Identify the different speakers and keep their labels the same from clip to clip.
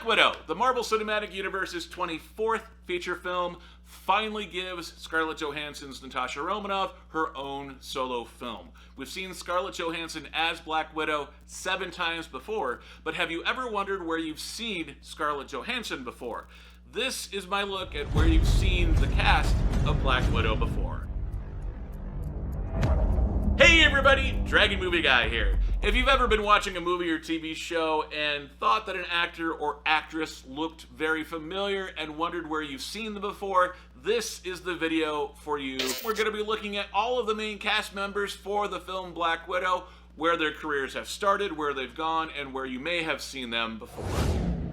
Speaker 1: Widow, the Marvel Cinematic Universe's 24th feature film, finally gives Scarlett Johansson's Natasha Romanov her own solo film. We've seen Scarlett Johansson as Black Widow 7 times before, but have you ever wondered where you've seen Scarlett Johansson before? This is my look at where you've seen the cast of Black Widow before. Hey everybody, Dragon Movie Guy here. If you've ever been watching a movie or TV show and thought that an actor or actress looked very familiar and wondered where you've seen them before, this is the video for you. We're going to be looking at all of the main cast members for the film Black Widow, where their careers have started, where they've gone, and where you may have seen them before.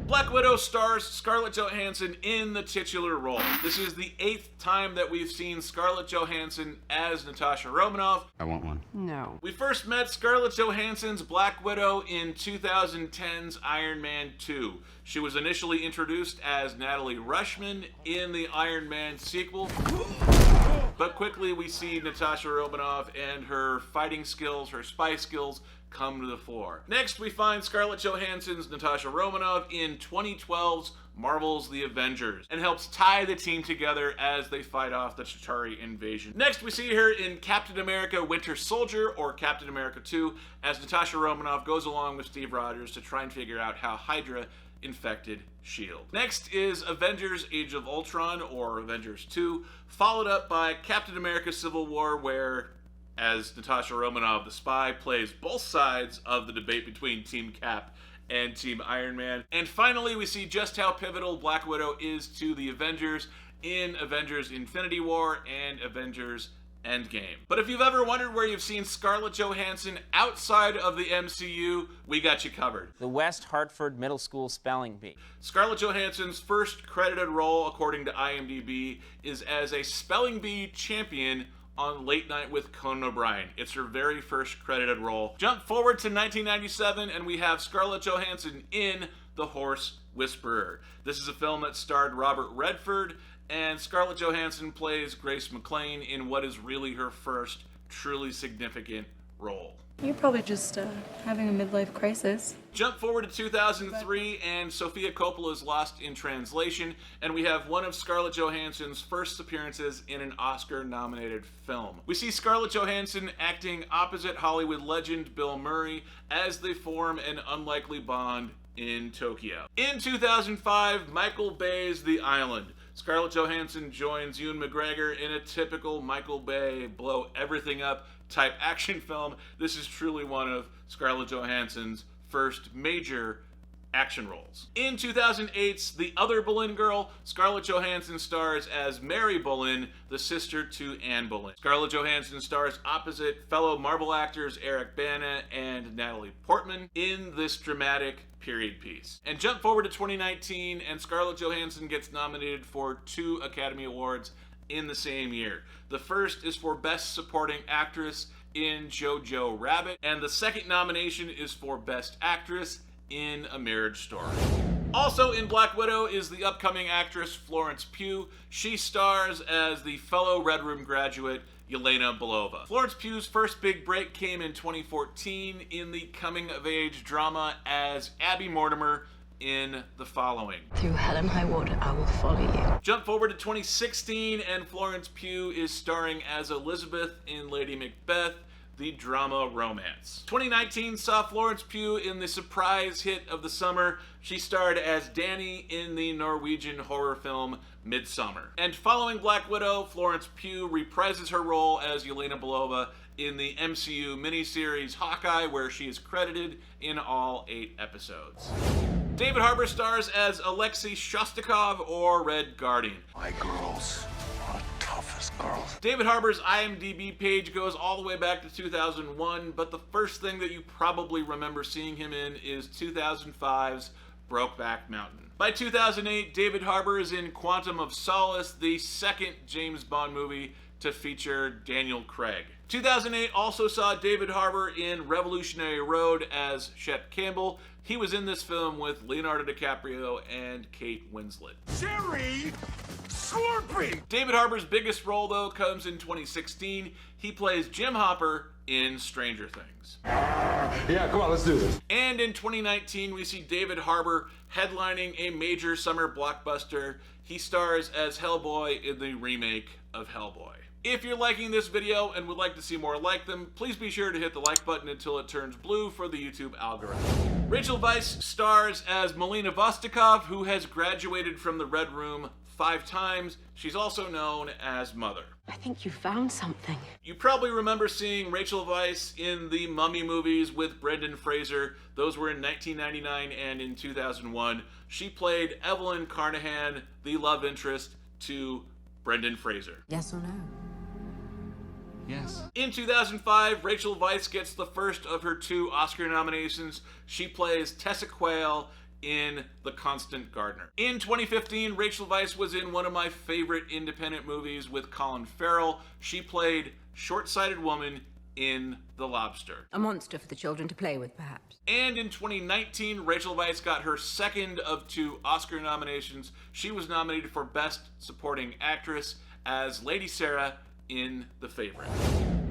Speaker 1: Black Widow stars Scarlett Johansson in the titular role. This is the 8th time that we've seen Scarlett Johansson as Natasha Romanov.
Speaker 2: I want one.
Speaker 3: No.
Speaker 1: We first met Scarlett Johansson's Black Widow in 2010's Iron Man 2. She was initially introduced as Natalie Rushman in the Iron Man sequel, but quickly we see Natasha Romanov and her fighting skills, her spy skills, come to the fore. Next, we find Scarlett Johansson's Natasha Romanov in 2012's Marvel's The Avengers, and helps tie the team together as they fight off the Chitauri invasion. Next, we see her in Captain America Winter Soldier, or Captain America 2, as Natasha Romanov goes along with Steve Rogers to try and figure out how Hydra infected S.H.I.E.L.D. Next is Avengers Age of Ultron, or Avengers 2, followed up by Captain America Civil War, where as Natasha Romanov, the spy, plays both sides of the debate between Team Cap and Team Iron Man. And finally, we see just how pivotal Black Widow is to the Avengers in Avengers Infinity War and Avengers Endgame. But if you've ever wondered where you've seen Scarlett Johansson outside of the MCU, we got you covered.
Speaker 4: The West Hartford Middle School Spelling Bee.
Speaker 1: Scarlett Johansson's first credited role, according to IMDb, is as a spelling bee champion on Late Night with Conan O'Brien. It's her very first credited role. Jump forward to 1997 and we have Scarlett Johansson in The Horse Whisperer. This is a film that starred Robert Redford, and Scarlett Johansson plays Grace McLean in what is really her first truly significant role.
Speaker 5: You're probably just having a midlife crisis.
Speaker 1: Jump forward to 2003 and Sofia Coppola's Lost in Translation, and we have one of Scarlett Johansson's first appearances in an Oscar-nominated film. We see Scarlett Johansson acting opposite Hollywood legend Bill Murray as they form an unlikely bond in Tokyo. In 2005, Michael Bay's The Island. Scarlett Johansson joins Ewan McGregor in a typical Michael Bay blow everything up type action film. This is truly one of Scarlett Johansson's first major action roles. In 2008's The Other Boleyn Girl, Scarlett Johansson stars as Mary Boleyn, the sister to Anne Boleyn. Scarlett Johansson stars opposite fellow Marvel actors Eric Bana and Natalie Portman in this dramatic period piece. And jump forward to 2019 and Scarlett Johansson gets nominated for 2 Academy Awards in the same year. The first is for Best Supporting Actress in Jojo Rabbit, and the second nomination is for Best Actress in A Marriage Story. Also in Black Widow is the upcoming actress Florence Pugh. She stars as the fellow Red Room graduate Yelena Belova. Florence Pugh's first big break came in 2014 in the coming-of-age drama as Abby Mortimer in The Following.
Speaker 6: Through hell and high water, I will follow you.
Speaker 1: Jump forward to 2016 and Florence Pugh is starring as Elizabeth in Lady Macbeth, the drama romance. 2019 saw Florence Pugh in the surprise hit of the summer. She starred as Dani in the Norwegian horror film Midsummer. And following Black Widow, Florence Pugh reprises her role as Yelena Belova in the MCU miniseries Hawkeye, where she is credited in all 8 episodes. David Harbour stars as Alexei Shostakov, or Red Guardian.
Speaker 7: My girls are the toughest girls.
Speaker 1: David Harbour's IMDb page goes all the way back to 2001, but the first thing that you probably remember seeing him in is 2005's Brokeback Mountain. By 2008, David Harbour is in Quantum of Solace, the second James Bond movie to feature Daniel Craig. 2008 also saw David Harbour in Revolutionary Road as Shep Campbell. He was in this film with Leonardo DiCaprio and Kate Winslet.
Speaker 7: Jerry Slurpee!
Speaker 1: David Harbour's biggest role, though, comes in 2016. He plays Jim Hopper in Stranger Things.
Speaker 7: Yeah, come on, let's do this.
Speaker 1: And in 2019, we see David Harbour headlining a major summer blockbuster. He stars as Hellboy in the remake of Hellboy. If you're liking this video and would like to see more like them, please be sure to hit the like button until it turns blue for the YouTube algorithm. Rachel Weisz stars as Melina Vostokov, who has graduated from the Red Room 5 times. She's also known as Mother.
Speaker 6: I think you found something.
Speaker 1: You probably remember seeing Rachel Weisz in the Mummy movies with Brendan Fraser. Those were in 1999 and in 2001. She played Evelyn Carnahan, the love interest to Brendan Fraser.
Speaker 2: Yes or no?
Speaker 3: Yes.
Speaker 1: In 2005, Rachel Weisz gets the first of her 2 Oscar nominations. She plays Tessa Quayle in The Constant Gardener. In 2015, Rachel Weisz was in one of my favorite independent movies with Colin Farrell. She played Short-Sighted Woman in The Lobster.
Speaker 2: A monster for the children to play with, perhaps.
Speaker 1: And in 2019, Rachel Weisz got her second of 2 Oscar nominations. She was nominated for Best Supporting Actress as Lady Sarah in The Favorite.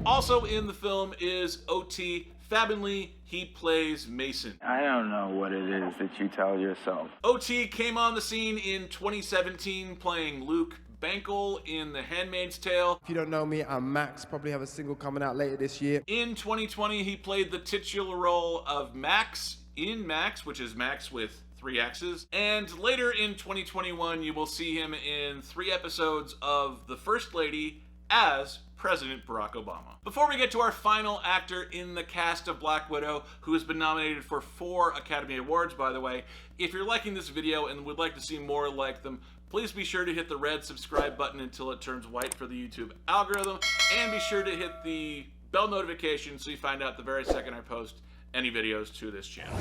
Speaker 1: Also in the film is O.T. Fagbenle. He plays Mason.
Speaker 8: I don't know what it is that you tell yourself.
Speaker 1: O.T. came on the scene in 2017 playing Luke Bankel in The Handmaid's Tale.
Speaker 9: If you don't know me, I'm Max. Probably have a single coming out later this year.
Speaker 1: In 2020, he played the titular role of Max in Max, which is Max with 3 X's. And later in 2021, you will see him in 3 episodes of The First Lady as President Barack Obama. Before we get to our final actor in the cast of Black Widow, who has been nominated for 4 Academy Awards, by the way, if you're liking this video and would like to see more like them, please be sure to hit the red subscribe button until it turns white for the YouTube algorithm, and be sure to hit the bell notification so you find out the very second I post any videos to this channel.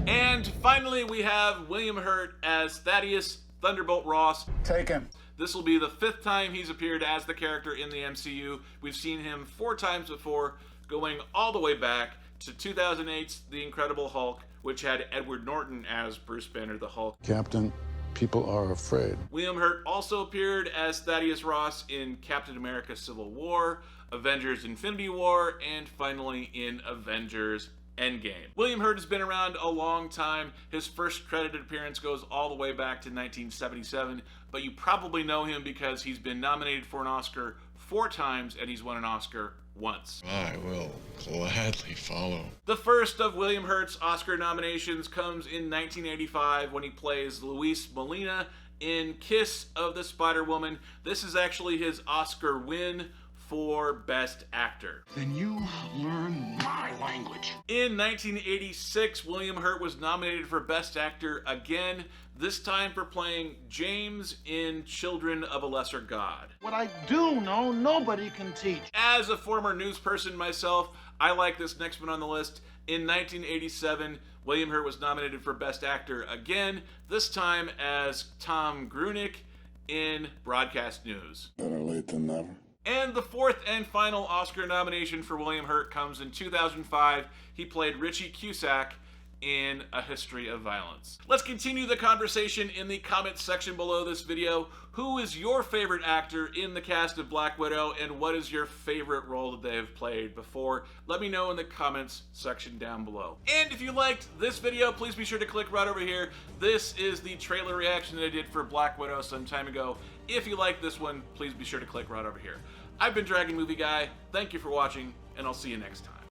Speaker 1: And finally, we have William Hurt as Thaddeus Thunderbolt Ross.
Speaker 7: Take him.
Speaker 1: This will be the 5th time he's appeared as the character in the MCU. We've seen him 4 times before, going all the way back to 2008's The Incredible Hulk, which had Edward Norton as Bruce Banner the Hulk.
Speaker 10: Captain, people are afraid.
Speaker 1: William Hurt also appeared as Thaddeus Ross in Captain America Civil War, Avengers Infinity War, and finally in Avengers Endgame. William Hurt has been around a long time. His first credited appearance goes all the way back to 1977, but you probably know him because he's been nominated for an Oscar 4 times and he's won an Oscar once.
Speaker 10: I will gladly follow.
Speaker 1: The first of William Hurt's Oscar nominations comes in 1985 when he plays Luis Molina in Kiss of the Spider-Woman. This is actually his Oscar win for Best Actor.
Speaker 7: Then you learn my language.
Speaker 1: In 1986, William Hurt was nominated for Best Actor again, this time for playing James in Children of a Lesser God.
Speaker 11: What I do know, nobody can teach.
Speaker 1: As a former news person myself, I like this next one on the list. In 1987, William Hurt was nominated for Best Actor again, this time as Tom Grunick in Broadcast News.
Speaker 10: Better late than never.
Speaker 1: And the 4th and final Oscar nomination for William Hurt comes in 2005. He played Richie Cusack in A History of Violence. Let's continue the conversation in the comments section below this video. Who is your favorite actor in the cast of Black Widow, and what is your favorite role that they have played before? Let me know in the comments section down below. And if you liked this video, please be sure to click right over here. This is the trailer reaction that I did for Black Widow some time ago. If you like this one, please be sure to click right over here. I've been Dragon Movie Guy. Thank you for watching, and I'll see you next time.